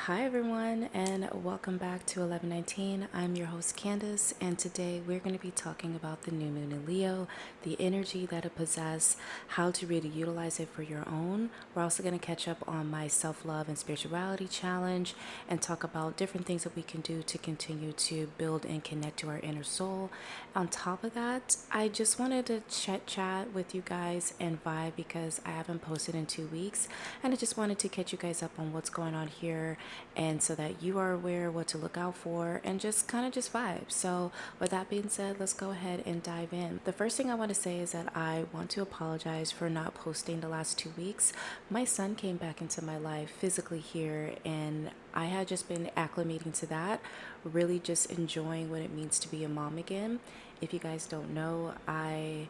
Hi everyone, and welcome back to 1119. I'm your host Candace, and today we're going to be talking about the new moon in Leo, the energy that it possesses, how to really utilize it for your own. We're also going to catch up on my self-love and spirituality challenge and talk about different things that we can do to continue to build and connect to our inner soul. On top of that, I just wanted to chat with you guys and vibe because I haven't posted in 2 weeks, and I just wanted to catch you guys up on what's going on here, and so that you are aware what to look out for and just kind of just vibe. So with that being said, let's go ahead and dive in. The first thing I want to say is that I want to apologize for not posting the last 2 weeks. My son came back into my life physically here, and I had just been acclimating to that, really just enjoying what it means to be a mom again. If you guys don't know, I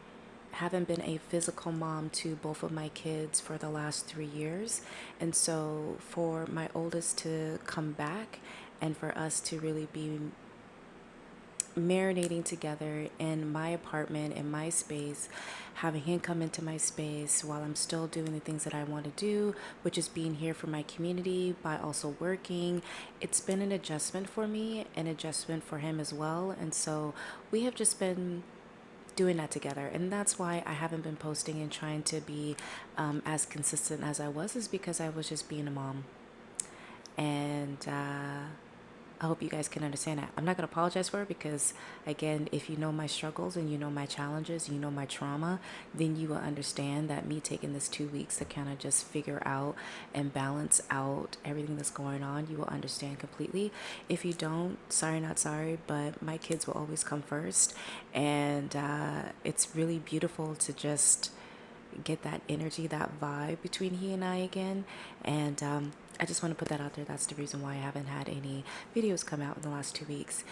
haven't been a physical mom to both of my kids for the last 3 years. And so for my oldest to come back and for us to really be marinating together in my apartment, in my space, having him come into my space while I'm still doing the things that I want to do, which is being here for my community by also working. It's been an adjustment for me, an adjustment for him as well. And so we have just been doing that together, and that's why I haven't been posting and trying to be as consistent as I was, is because I was just being a mom. And I hope you guys can understand that. I'm not going to apologize for it because, again, if you know my struggles and you know my challenges, you know my trauma, then you will understand that me taking this 2 weeks to kind of just figure out and balance out everything that's going on, you will understand completely. If you don't, sorry, not sorry, but my kids will always come first. And it's really beautiful to just get that energy, that vibe between he and I again. And I just want to put that out there. That's the reason why I haven't had any videos come out in the last 2 weeks.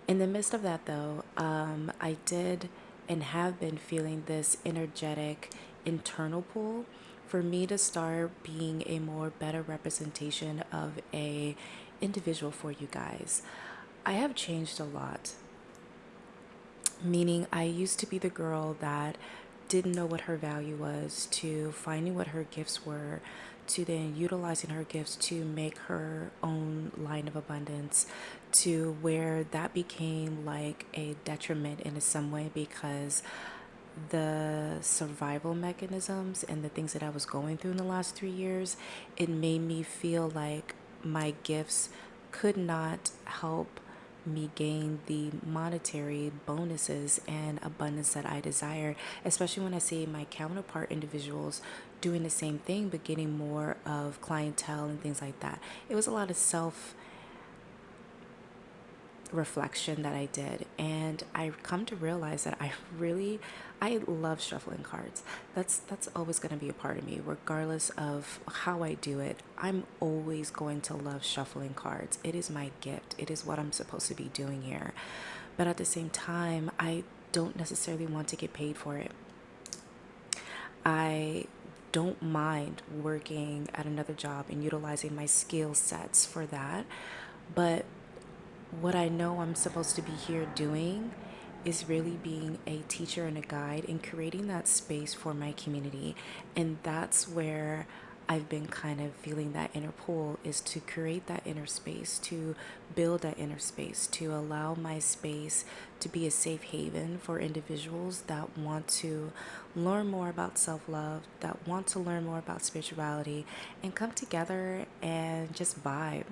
In the midst of that, though, I did and have been feeling this energetic internal pull for me to start being a more better representation of a individual for you guys. I have changed a lot, meaning I used to be the girl that didn't know what her value was, to finding what her gifts were, to then utilizing her gifts to make her own line of abundance, to where that became like a detriment in some way because the survival mechanisms and the things that I was going through in the last 3 years, it made me feel like my gifts could not help me gain the monetary bonuses and abundance that I desire, especially when I see my counterpart individuals doing the same thing but getting more of clientele and things like that. It was a lot of self reflection that I did, and I come to realize that I love shuffling cards. That's always going to be a part of me regardless of how I do it. I'm always going to love shuffling cards. It is my gift. It is what I'm supposed to be doing here. But at the same time, I don't necessarily want to get paid for it. I don't mind working at another job and utilizing my skill sets for that, but what I know I'm supposed to be here doing is really being a teacher and a guide and creating that space for my community. And that's where I've been kind of feeling that inner pull, is to create that inner space, to build that inner space, to allow my space to be a safe haven for individuals that want to learn more about self-love, that want to learn more about spirituality, and come together and just vibe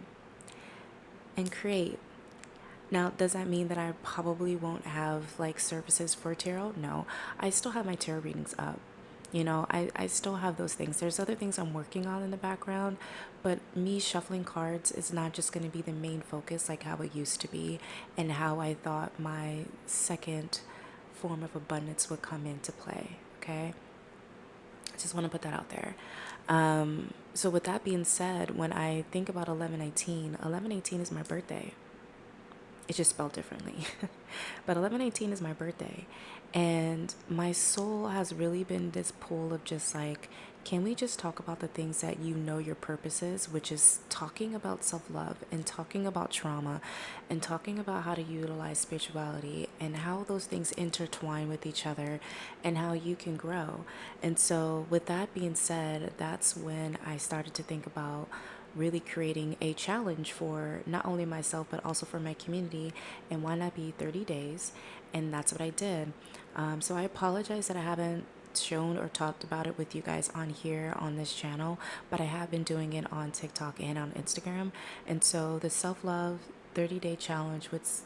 and create. Now, does that mean that I probably won't have like services for tarot? No, I still have my tarot readings up. I still have those things. There's other things I'm working on in the background, but me shuffling cards is not just going to be the main focus like how it used to be and how I thought my second form of abundance would come into play. Okay. I just want to put that out there. So with that being said, when I think about 1118, 1118 is my birthday. It's just spelled differently. But 1118 is my birthday. And my soul has really been this pull of just like, can we just talk about the things that you know your purpose is, which is talking about self-love and talking about trauma and talking about how to utilize spirituality and how those things intertwine with each other and how you can grow. And so with that being said, that's when I started to think about really creating a challenge for not only myself but also for my community. And why not be 30 days? And that's what I did. So I apologize that I haven't shown or talked about it with you guys on here on this channel, but I have been doing it on TikTok and on Instagram. And so the self-love 30-day challenge with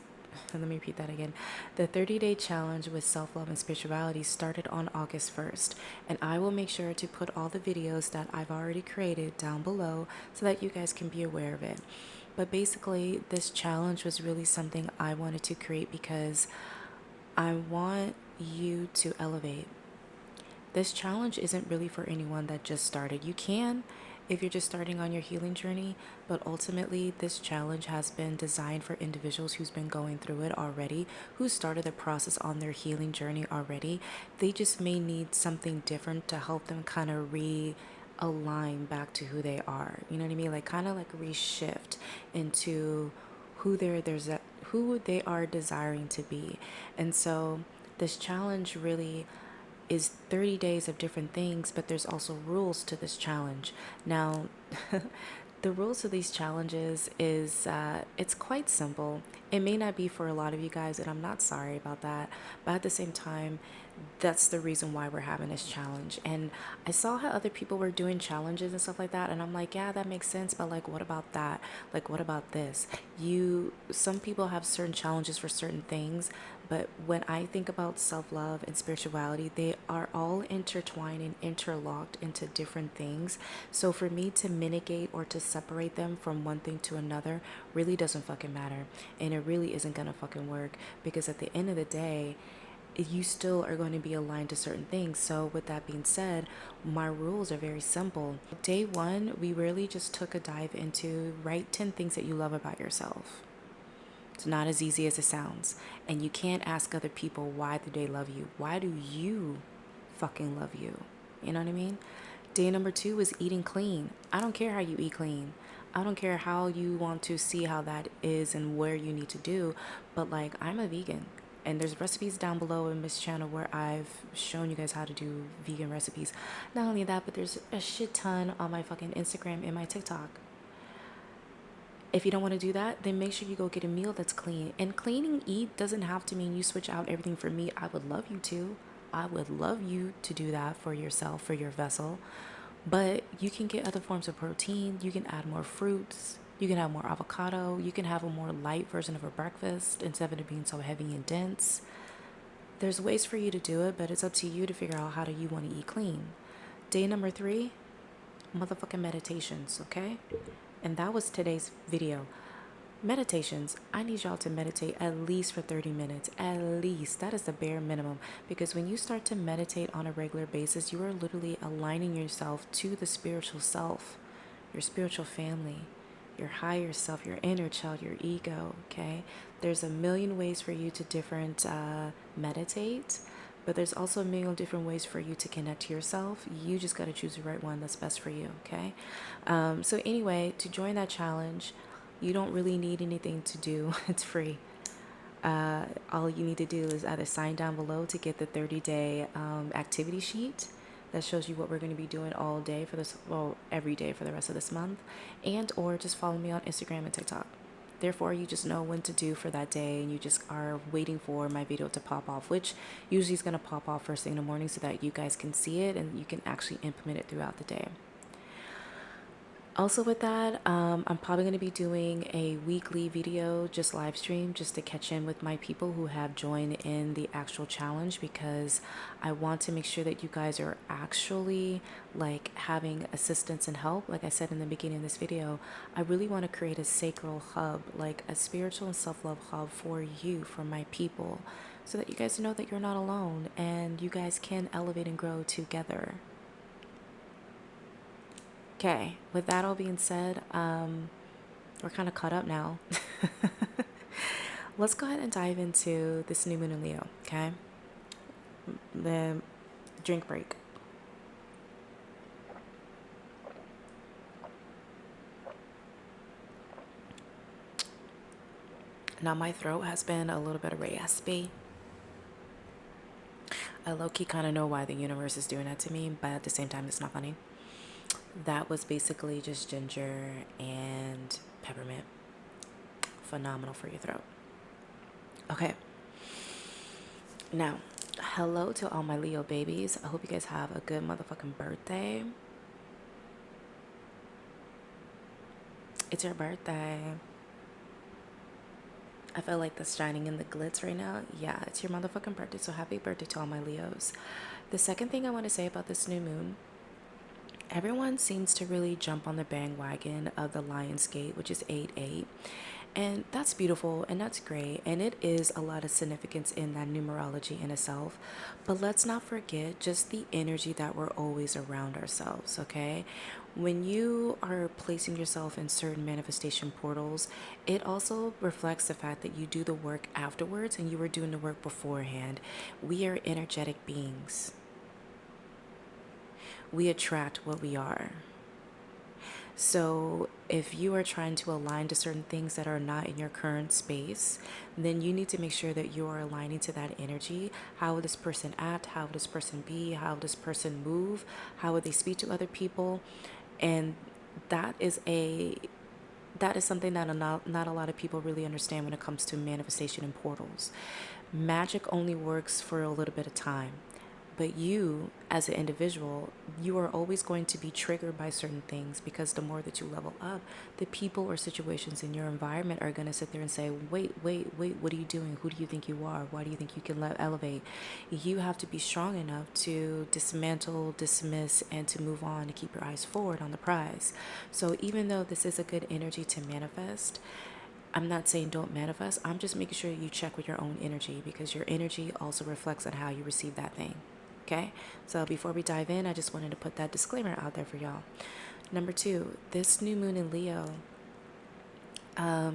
let me repeat that again. The 30-day challenge with self-love and spirituality started on August 1st, and I will make sure to put all the videos that I've already created down below so that you guys can be aware of it. But basically, this challenge was really something I wanted to create because I want you to elevate. This challenge isn't really for anyone that just started. You can if you're just starting on your healing journey, but ultimately this challenge has been designed for individuals who's been going through it already, who started the process on their healing journey already. They just may need something different to help them kind of realign back to who they are. You know what I mean? Like kind of like reshift into who they are desiring to be. And so this challenge really is 30 days of different things, but there's also rules to this challenge. Now, the rules of these challenges is it's quite simple. It may not be for a lot of you guys, and I'm not sorry about that, but at the same time, that's the reason why we're having this challenge. And I saw how other people were doing challenges and stuff like that, and I'm like, yeah, that makes sense, but like what about that? Like what about this? Some people have certain challenges for certain things, but when I think about self-love and spirituality, they are all intertwined and interlocked into different things. So for me to mitigate or to separate them from one thing to another really doesn't fucking matter, and it really isn't gonna fucking work, because at the end of the day, you still are going to be aligned to certain things. So with that being said, my rules are very simple. Day one, we really just took a dive into write 10 things that you love about yourself. It's not as easy as it sounds. And you can't ask other people why do they love you. Why do you fucking love you? You know what I mean? Day number two is eating clean. I don't care how you eat clean. I don't care how you want to see how that is and where you need to do. But like, I'm a vegan. And there's recipes down below in this channel where I've shown you guys how to do vegan recipes. Not only that, but there's a shit ton on my fucking Instagram and my TikTok. If you don't want to do that, then make sure you go get a meal that's clean. And cleaning eat doesn't have to mean you switch out everything for meat. I would love you to. I would love you to do that for yourself, for your vessel. But you can get other forms of protein. You can add more fruits. You can have more avocado. You can have a more light version of a breakfast instead of it being so heavy and dense. There's ways for you to do it, but it's up to you to figure out how do you want to eat clean. Day number 3, motherfucking meditations, okay? And that was today's video. Meditations. I need y'all to meditate at least for 30 minutes. At least. That is the bare minimum. Because when you start to meditate on a regular basis, you are literally aligning yourself to the spiritual self, your spiritual family, your higher self, your inner child, your ego, okay? There's a million ways for you to meditate, but there's also a million different ways for you to connect to yourself. You just got to choose the right one that's best for you, okay? So anyway, to join that challenge, you don't really need anything to do. It's free. All you need to do is either sign down below to get the 30-day activity sheet that shows you what we're going to be doing all day for this, well, every day for the rest of this month, and or just follow me on Instagram and TikTok. Therefore, you just know when to do for that day, and you just are waiting for my video to pop off, which usually is going to pop off first thing in the morning so that you guys can see it and you can actually implement it throughout the day. Also with that, I'm probably going to be doing a weekly video, just live stream, just to catch in with my people who have joined in the actual challenge, because I want to make sure that you guys are actually like having assistance and help. Like I said in the beginning of this video, I really want to create a sacral hub, like a spiritual and self-love hub for you, for my people, so that you guys know that you're not alone and you guys can elevate and grow together. Okay, with that all being said, we're kind of caught up now. Let's go ahead and dive into this new moon in Leo, okay? The drink break. Now my throat has been a little bit raspy. I low-key kind of know why the universe is doing that to me, but at the same time, it's not funny. That was basically just ginger and peppermint. Phenomenal for your throat. Okay, now, hello to all my Leo babies. I hope you guys have a good motherfucking birthday. It's your birthday. I feel like that's shining in the glitz right now. Yeah, it's your motherfucking birthday, so happy birthday to all my Leos. The second thing I want to say about this new moon, everyone seems to really jump on the bandwagon of the Lion's Gate, which is 8-8. And that's beautiful and that's great. And it is a lot of significance in that numerology in itself. But let's not forget just the energy that we're always around ourselves, okay? When you are placing yourself in certain manifestation portals, it also reflects the fact that you do the work afterwards and you were doing the work beforehand. We are energetic beings. We attract what we are. So if you are trying to align to certain things that are not in your current space, then you need to make sure that you are aligning to that energy. How will this person act? How will this person be? How will this person move? How will they speak to other people? And that is something that not a lot of people really understand when it comes to manifestation and portals. Magic only works for a little bit of time. But you, as an individual, you are always going to be triggered by certain things because the more that you level up, the people or situations in your environment are going to sit there and say, wait, what are you doing? Who do you think you are? Why do you think you can elevate? You have to be strong enough to dismantle, dismiss, and to move on, to keep your eyes forward on the prize. So even though this is a good energy to manifest, I'm not saying don't manifest. I'm just making sure you check with your own energy because your energy also reflects on how you receive that thing. Okay, so before we dive in, I just wanted to put that disclaimer out there for y'all. Number 2, this new moon in Leo,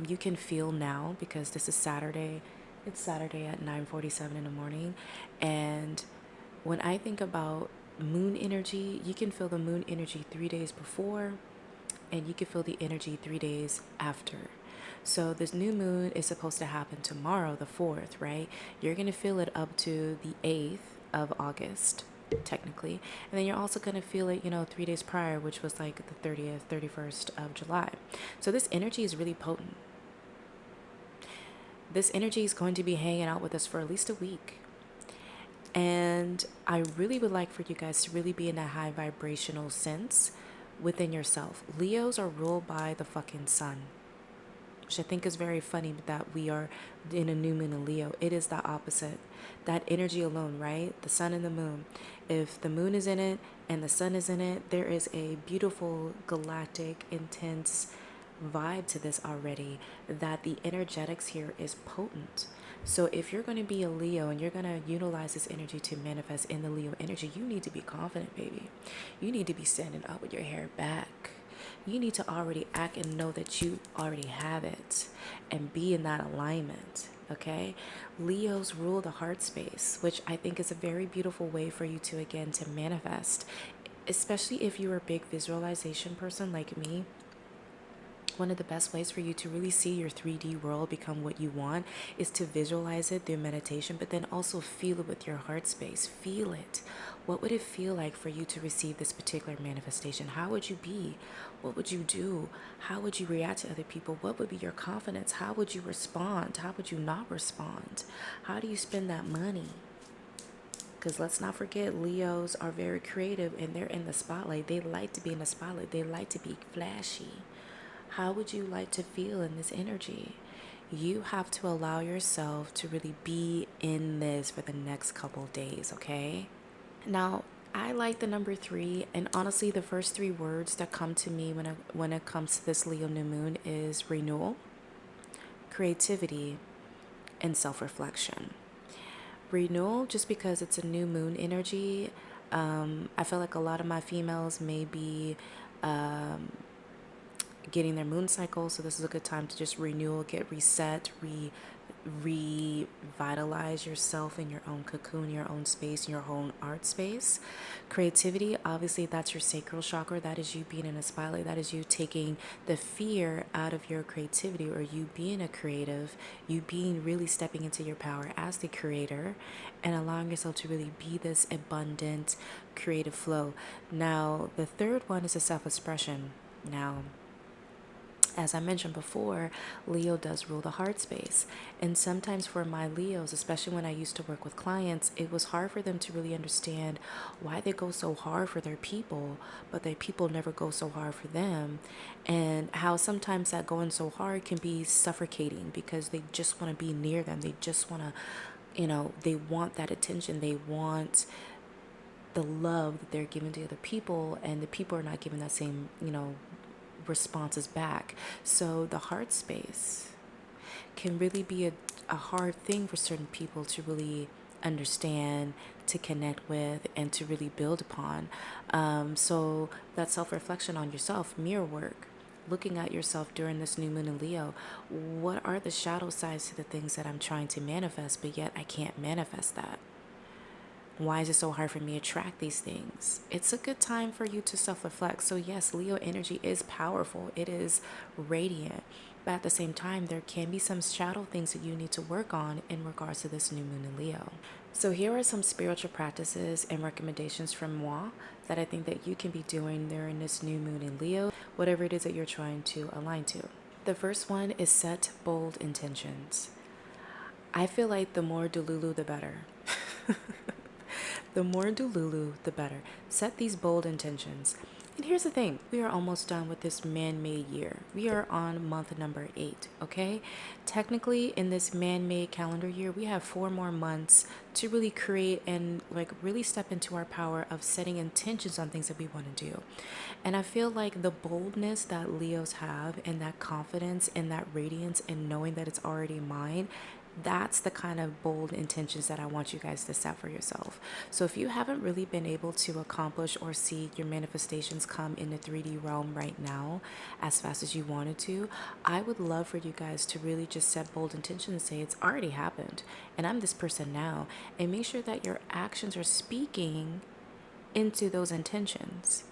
you can feel now because this is Saturday. It's Saturday at 9:47 in the morning. And when I think about moon energy, you can feel the moon energy 3 days before and you can feel the energy 3 days after. So this new moon is supposed to happen tomorrow, the 4th, right? You're going to feel it up to the 8th of August, technically. And then you're also going to feel it, 3 days prior, which was like the 30th, 31st of July. So this energy is really potent. This energy is going to be hanging out with us for at least a week. And I really would like for you guys to really be in a high vibrational sense within yourself. Leos are ruled by the fucking sun, which I think is very funny that we are in a new moon in Leo. It is the opposite. That energy alone, right? The sun and the moon. If the moon is in it and the sun is in it, there is a beautiful galactic, intense vibe to this already, that the energetics here is potent. So if you're going to be a Leo and you're going to utilize this energy to manifest in the Leo energy, you need to be confident, baby. You need to be standing up with your hair back. You need to already act and know that you already have it and be in that alignment, okay? Leos rule the heart space, which I think is a very beautiful way for you to, again, to manifest, especially if you're a big visualization person like me. One of the best ways for you to really see your 3D world become what you want is to visualize it through meditation, but then also feel it with your heart space. Feel it. What would it feel like for you to receive this particular manifestation? How would you be? What would you do? How would you react to other people? What would be your confidence? How would you respond? How would you not respond? How do you spend that money? Because let's not forget, Leos are very creative and they're in the spotlight. They like to be in the spotlight. They like to be flashy. How would you like to feel in this energy? You have to allow yourself to really be in this for the next couple of days, okay? Now, I like the number 3, and honestly, the first 3 words that come to me when it comes to this Leo new moon is renewal, creativity, and self-reflection. Renewal, just because it's a new moon energy, I feel like a lot of my females may be getting their moon cycle. So this is a good time to just renew, get reset, revitalize yourself in your own cocoon, your own space, your own art space. Creativity, obviously, that's your sacral chakra. That is you being in a spotlight. That is you taking the fear out of your creativity, or you being a creative, you being really stepping into your power as the creator and allowing yourself to really be this abundant creative flow. Now, the third one is a self expression. Now, as I mentioned before, Leo does rule the heart space. And sometimes for my Leos, especially when I used to work with clients, it was hard for them to really understand why they go so hard for their people, but their people never go so hard for them. And how sometimes that going so hard can be suffocating because they just want to be near them. They just want to, they want that attention. They want the love that they're giving to other people, and the people are not giving that same, responses back. So the heart space can really be a hard thing for certain people to really understand, to connect with, and to really build upon. So that self-reflection on yourself, mirror work, looking at yourself during this new moon in Leo. What are the shadow sides to the things that I'm trying to manifest, but yet I can't manifest that? Why is it so hard for me to attract these things? It's a good time for you to self-reflect. So yes, Leo energy is powerful. It is radiant. But at the same time, there can be some shadow things that you need to work on in regards to this new moon in Leo. So here are some spiritual practices and recommendations from moi that I think that you can be doing during this new moon in Leo, whatever it is that you're trying to align to. The first one is set bold intentions. I feel like the more Delulu, the better. The more Delulu, the better. Set these bold intentions. And here's the thing, we are almost done with this man-made year. We are on month number 8, okay? Technically, in this man-made calendar year, we have 4 more months to really create and really step into our power of setting intentions on things that we want to do. And I feel like the boldness that Leos have, and that confidence and that radiance and knowing that it's already mine, that's the kind of bold intentions that I want you guys to set for yourself. So if you haven't really been able to accomplish or see your manifestations come in the 3D realm right now as fast as you wanted to, I would love for you guys to really just set bold intentions and say it's already happened and I'm this person now, and make sure that your actions are speaking into those intentions.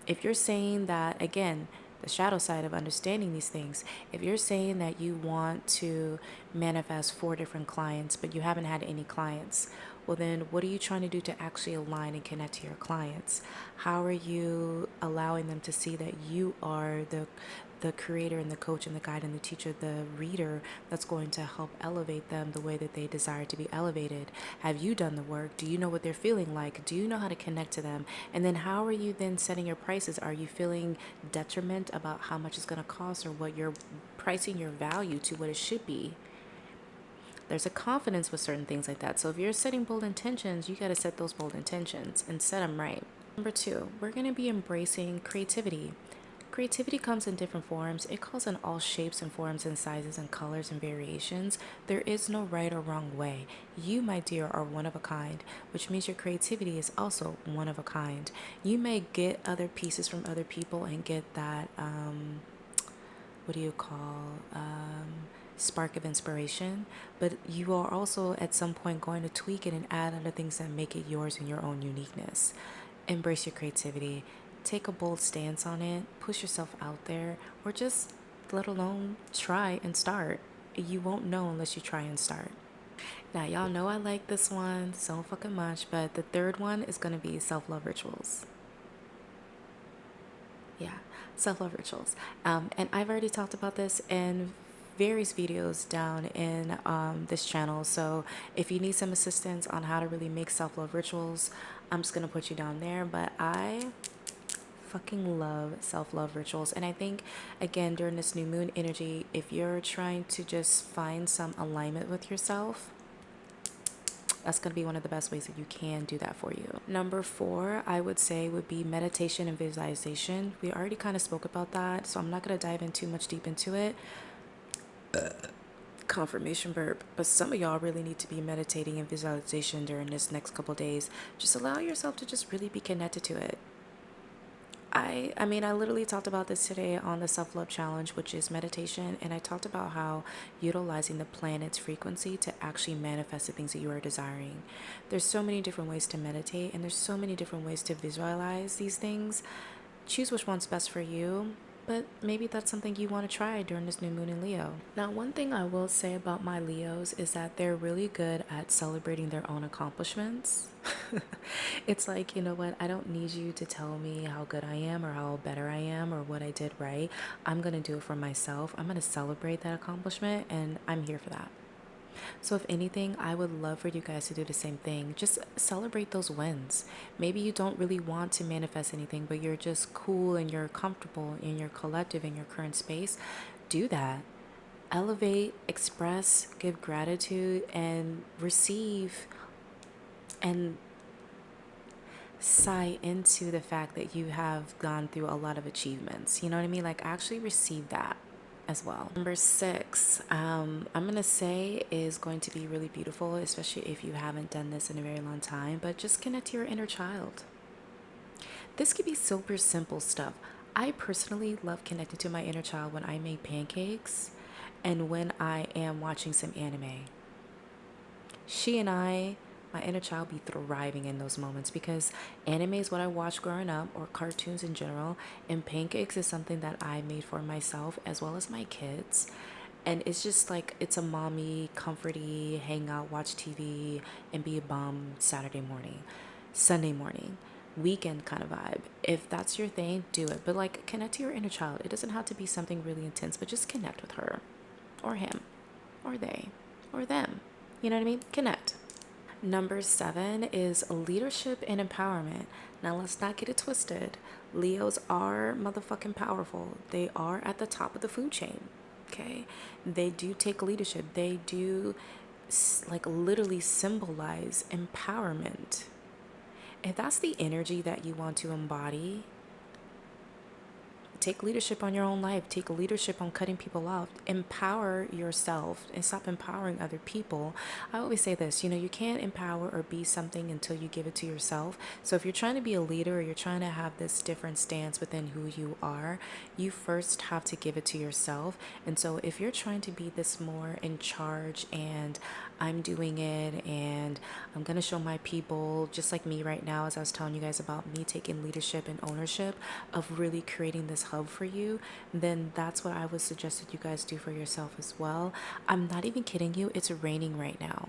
If you're saying that, again, the shadow side of understanding these things, if you're saying that you want to manifest 4 different clients, but you haven't had any clients, well, then what are you trying to do to actually align and connect to your clients? How are you allowing them to see that you are the creator and the coach and the guide and the teacher, the reader that's going to help elevate them the way that they desire to be elevated? Have you done the work? Do you know what they're feeling like? Do you know how to connect to them? And then how are you then setting your prices? Are you feeling detriment about how much it's going to cost, or what you're pricing your value to what it should be? There's a confidence with certain things like that. So if you're setting bold intentions, you got to set those bold intentions and set them right. Number 2, we're going to be embracing creativity. Creativity comes in different forms. It comes in all shapes and forms and sizes and colors and variations. There is no right or wrong way. You, my dear, are one of a kind, which means your creativity is also one of a kind. You may get other pieces from other people and get that, spark of inspiration, but you are also at some point going to tweak it and add other things that make it yours and your own uniqueness. Embrace your creativity. Take a bold stance on it, push yourself out there, or just let alone try and start. You won't know unless you try and start. Now, y'all know I like this one so fucking much, but the third one is going to be self-love rituals. Yeah, self-love rituals. And I've already talked about this in various videos down in this channel. So if you need some assistance on how to really make self-love rituals, I'm just going to put you down there. But I fucking love self-love rituals, and I think, again, during this new moon energy, if you're trying to just find some alignment with yourself, that's going to be one of the best ways that you can do that for you. Number 4, I would say, would be meditation and visualization. We already kind of spoke about that, so I'm not going to dive in too much deep into it. Confirmation burp. But some of y'all really need to be meditating and visualization during this next couple days. Just allow yourself to just really be connected to it. I literally talked about this today on the self-love challenge, which is meditation, and I talked about how utilizing the planet's frequency to actually manifest the things that you are desiring. There's so many different ways to meditate, and there's so many different ways to visualize these things. Choose which one's best for you, but maybe that's something you want to try during this new moon in Leo. Now, one thing I will say about my Leos is that they're really good at celebrating their own accomplishments. It's like, you know what? I don't need you to tell me how good I am or how better I am or what I did right. I'm going to do it for myself. I'm going to celebrate that accomplishment, and I'm here for that. So, if anything, I would love for you guys to do the same thing. Just celebrate those wins. Maybe you don't really want to manifest anything, but you're just cool and you're comfortable in your collective, in your current space. Do that. Elevate, express, give gratitude, and receive and sigh into the fact that you have gone through a lot of achievements. You know what I mean? Like, actually receive that as well. Number six, I'm gonna say is going to be really beautiful, especially if you haven't done this in a very long time, but just connect to your inner child. This could be super simple stuff. I personally love connecting to my inner child when I make pancakes and when I am watching some anime. She and I, my inner child, be thriving in those moments because anime is what I watched growing up, or cartoons in general, and pancakes is something that I made for myself as well as my kids. And it's just like it's a mommy, comforty, hang out, watch TV, and be a bum Saturday morning, Sunday morning, weekend kind of vibe. If that's your thing, do it. But like, connect to your inner child. It doesn't have to be something really intense, but just connect with her or him or they or them. You know what I mean? Connect. Number seven is leadership and empowerment. Now, let's not get it twisted. Leos are motherfucking powerful. They are at the top of the food chain. Okay? They do take leadership. They do like literally symbolize empowerment. If that's the energy that you want to embody, take leadership on your own life. Take leadership on cutting people off. Empower yourself and stop empowering other people. I always say this, you can't empower or be something until you give it to yourself. So if you're trying to be a leader or you're trying to have this different stance within who you are, you first have to give it to yourself. And so if you're trying to be this more in charge and I'm doing it and I'm going to show my people, just like me right now, as I was telling you guys about me taking leadership and ownership of really creating this hub for you, then that's what I would suggest that you guys do for yourself as well. I'm not even kidding you. It's raining right now.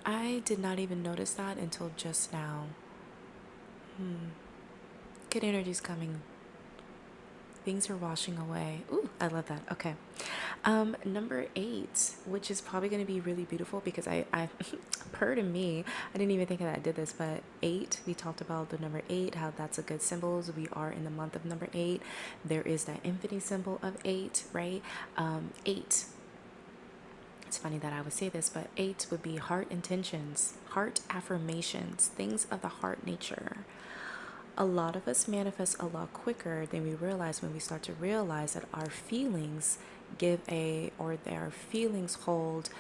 I did not even notice that until just now. Good energy's coming. Things are washing away. Ooh, I love that. Okay. Number eight, which is probably going to be really beautiful because I pardon me, I didn't even think that I did this, but eight, we talked about the number eight, how that's a good symbol. So we are in the month of number eight. There is that infinity symbol of eight, right? Eight. It's funny that I would say this, but eight would be heart intentions, heart affirmations, things of the heart nature. A lot of us manifest a lot quicker than we realize when we start to realize that our feelings their feelings hold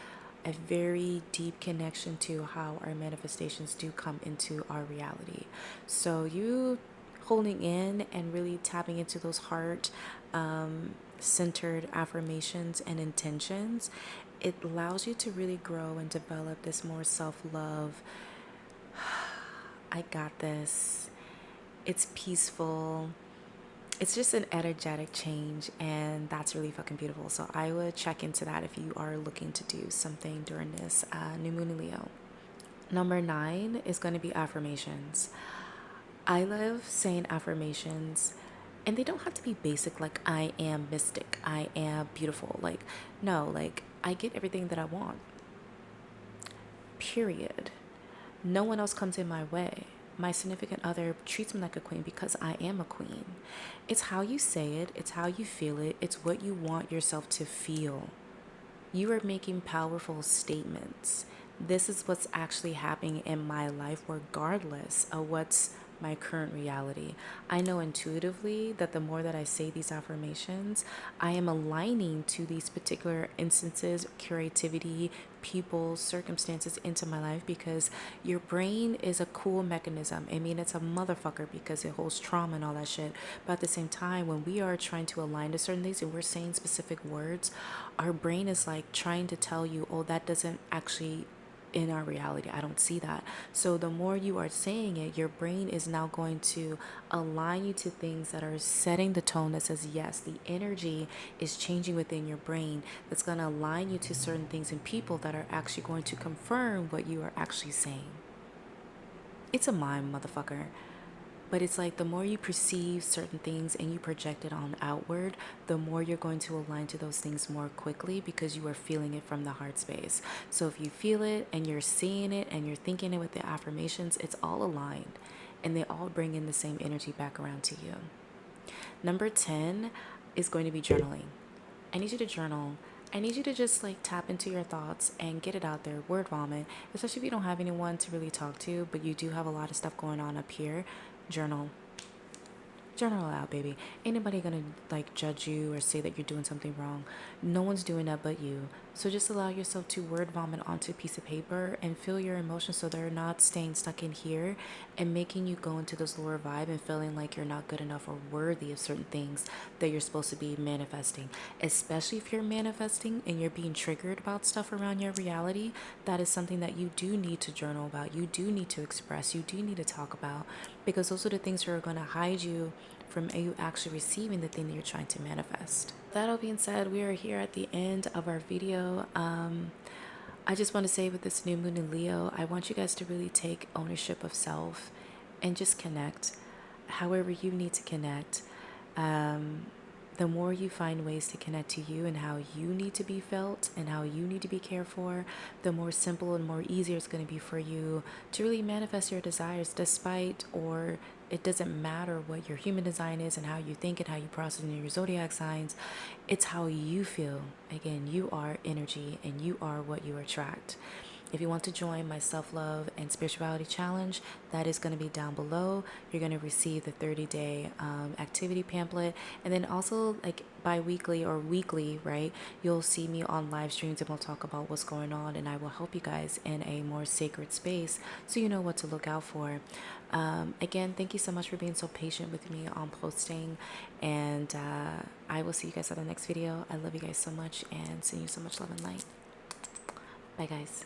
a very deep connection to how our manifestations do come into our reality. So you holding in and really tapping into those heart centered affirmations and intentions, it allows you to really grow and develop this more self-love. I got this. It's peaceful. It's just an energetic change, and that's really fucking beautiful. So I would check into that if you are looking to do something during this new moon in Leo. Number nine is going to be affirmations. I love saying affirmations, and they don't have to be basic like I am mystic, I am beautiful. Like, no, like I get everything that I want. Period. No one else comes in my way. My significant other treats me like a queen because I am a queen. It's how you say it, it's how you feel it, it's what you want yourself to feel. You are making powerful statements. This is what's actually happening in my life, regardless of what's my current reality. I know intuitively that the more that I say these affirmations, I am aligning to these particular instances, creativity, people, circumstances into my life, because your brain is a cool mechanism. I mean, it's a motherfucker because it holds trauma and all that shit. But at the same time, when we are trying to align to certain things and we're saying specific words, our brain is like trying to tell you, oh, that doesn't actually in our reality. I don't see that. So the more you are saying it, your brain is now going to align you to things that are setting the tone that says, yes, the energy is changing within your brain. That's going to align you to certain things and people that are actually going to confirm what you are actually saying. It's a mime, motherfucker. But it's like the more you perceive certain things and you project it on outward, the more you're going to align to those things more quickly because you are feeling it from the heart space. So if you feel it and you're seeing it and you're thinking it with the affirmations, it's all aligned and they all bring in the same energy back around to you. Number 10 is going to be journaling. I need you to journal. I need you to just like tap into your thoughts and get it out there, word vomit, especially if you don't have anyone to really talk to, but you do have a lot of stuff going on up here. Journal. Journal out, baby. Ain't nobody gonna like judge you or say that you're doing something wrong. No one's doing that but you. So just allow yourself to word vomit onto a piece of paper and feel your emotions so they're not staying stuck in here and making you go into this lower vibe and feeling like you're not good enough or worthy of certain things that you're supposed to be manifesting. Especially if you're manifesting and you're being triggered about stuff around your reality, that is something that you do need to journal about. You do need to express. You do need to talk about, because those are the things that are going to hide you from you actually receiving the thing that you're trying to manifest. That all being said, we are here at the end of our video. I just want to say with this new moon in Leo, I want you guys to really take ownership of self and just connect however you need to connect. The more you find ways to connect to you and how you need to be felt and how you need to be cared for, the more simple and more easier it's going to be for you to really manifest your desires, despite, or it doesn't matter what your human design is and how you think and how you process in your zodiac signs. It's how you feel. Again, you are energy and you are what you attract. If you want to join my self-love and spirituality challenge, that is going to be down below. You're going to receive the 30-day activity pamphlet. And then also like bi-weekly or weekly, right? You'll see me on live streams and we'll talk about what's going on. And I will help you guys in a more sacred space so you know what to look out for. Again, thank you so much for being so patient with me on posting. And I will see you guys at the next video. I love you guys so much and send you so much love and light. Bye, guys.